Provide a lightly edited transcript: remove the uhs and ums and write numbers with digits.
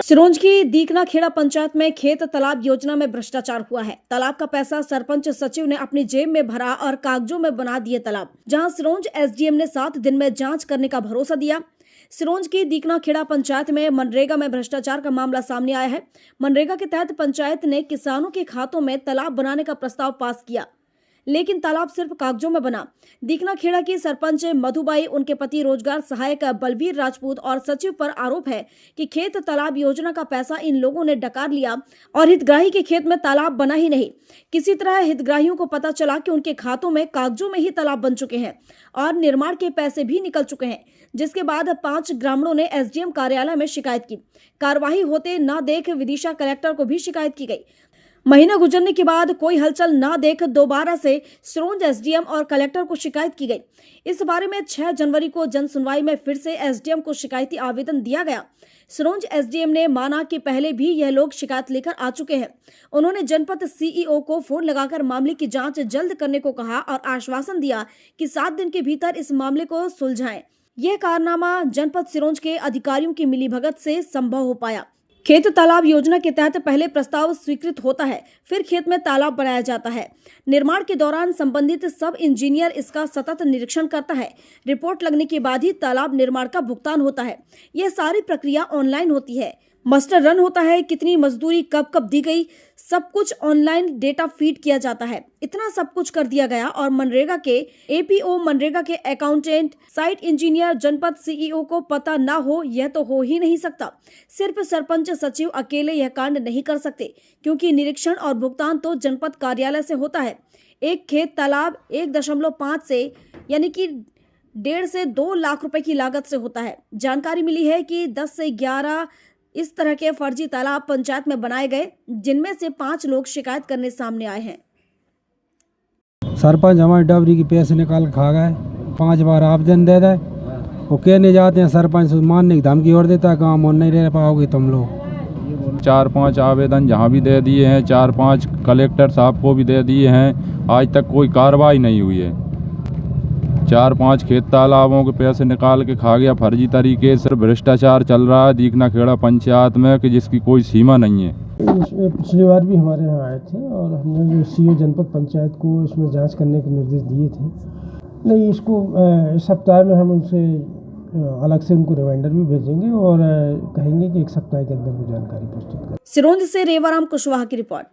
सिरोंज की दीकना खेड़ा पंचायत में खेत तालाब योजना में भ्रष्टाचार हुआ है। तालाब का पैसा सरपंच सचिव ने अपनी जेब में भरा और कागजों में बना दिए तालाब, जहां सिरोंज एसडीएम ने 7 दिन में जांच करने का भरोसा दिया। सिरोंज की दीकना खेड़ा पंचायत में मनरेगा में भ्रष्टाचार का मामला सामने आया है। मनरेगा के तहत पंचायत ने किसानों के खातों में तालाब बनाने का प्रस्ताव पास किया, लेकिन तालाब सिर्फ कागजों में बना। दीकना खेड़ा की सरपंच मधुबाई, उनके पति रोजगार सहायक बलवीर राजपूत और सचिव पर आरोप है कि खेत तालाब योजना का पैसा इन लोगों ने डकार लिया और हितग्राही के खेत में तालाब बना ही नहीं। किसी तरह हितग्राहियों को पता चला कि उनके खातों में कागजों में ही तालाब बन चुके हैं और निर्माण के पैसे भी निकल चुके हैं, जिसके बाद 5 ग्रामीणों ने एसडीएम कार्यालय में शिकायत की। कार्रवाई होते न देख विदिशा कलेक्टर को भी शिकायत की गई। महीना गुजरने के बाद कोई हलचल ना देख दोबारा से सिरोंज एसडीएम और कलेक्टर को शिकायत की गई। इस बारे में 6 जनवरी को जन सुनवाई में फिर से एसडीएम को शिकायती आवेदन दिया गया। सिरोंज एसडीएम ने माना कि पहले भी यह लोग शिकायत लेकर आ चुके हैं। उन्होंने जनपद सीईओ को फोन लगाकर मामले की जांच जल्द करने को कहा और आश्वासन दिया कि 7 दिन के भीतर इस मामले को सुलझाएं। यह कारनामा जनपद सिरोंज के अधिकारियों की मिलीभगत से संभव हो पाया। खेत तालाब योजना के तहत पहले प्रस्ताव स्वीकृत होता है, फिर खेत में तालाब बनाया जाता है। निर्माण के दौरान संबंधित सब इंजीनियर इसका सतत निरीक्षण करता है। रिपोर्ट लगने के बाद ही तालाब निर्माण का भुगतान होता है। यह सारी प्रक्रिया ऑनलाइन होती है। मास्टर रन होता है, कितनी मजदूरी कब कब दी गई, सब कुछ ऑनलाइन डेटा फीड किया जाता है। इतना सब कुछ कर दिया गया और मनरेगा के एपीओ, मनरेगा के अकाउंटेंट, साइट इंजीनियर, जनपद सीईओ को पता ना हो, यह तो हो ही नहीं सकता। सिर्फ सरपंच सचिव अकेले यह कांड नहीं कर सकते, क्योंकि निरीक्षण और भुगतान तो जनपद कार्यालय से होता है। एक खेत तालाब 1.5 से यानी कि 1.5 से 2 लाख रुपए की लागत से होता है। जानकारी मिली है कि 10 से 11 इस तरह के फर्जी तालाब पंचायत में बनाए गए, जिनमें से 5 लोग शिकायत करने सामने आए हैं। सरपंच हमारी डबरी की पैसे निकाल खा गए, 5 बार आवेदन दे दे, वो कहने जाते हैं सरपंच मानने की धमकी और देता है, काम और नहीं रह पाओगे तुम लोग। 4-5 आवेदन जहाँ भी दे दिए हैं, 4-5 कलेक्टर साहब को भी दे दिए हैं, आज तक कोई कार्रवाई नहीं हुई है। 4-5 खेत तालाबों के पैसे निकाल के खा गया फर्जी तरीके से। भ्रष्टाचार चल रहा है दीकना खेड़ा पंचायत में कि जिसकी कोई सीमा नहीं है। इसमें पिछली बार भी हमारे यहाँ आए थे और हमने जो सीईओ जनपद पंचायत को इसमें जांच करने के निर्देश दिए थे। नहीं, इसको इस सप्ताह में हम उनसे अलग से उनको रिमाइंडर भी भेजेंगे और कहेंगे कि 1 सप्ताह के अंदर वो जानकारी प्रस्तुत करें। सिरोंज से रेवाराम कुशवाहा की रिपोर्ट।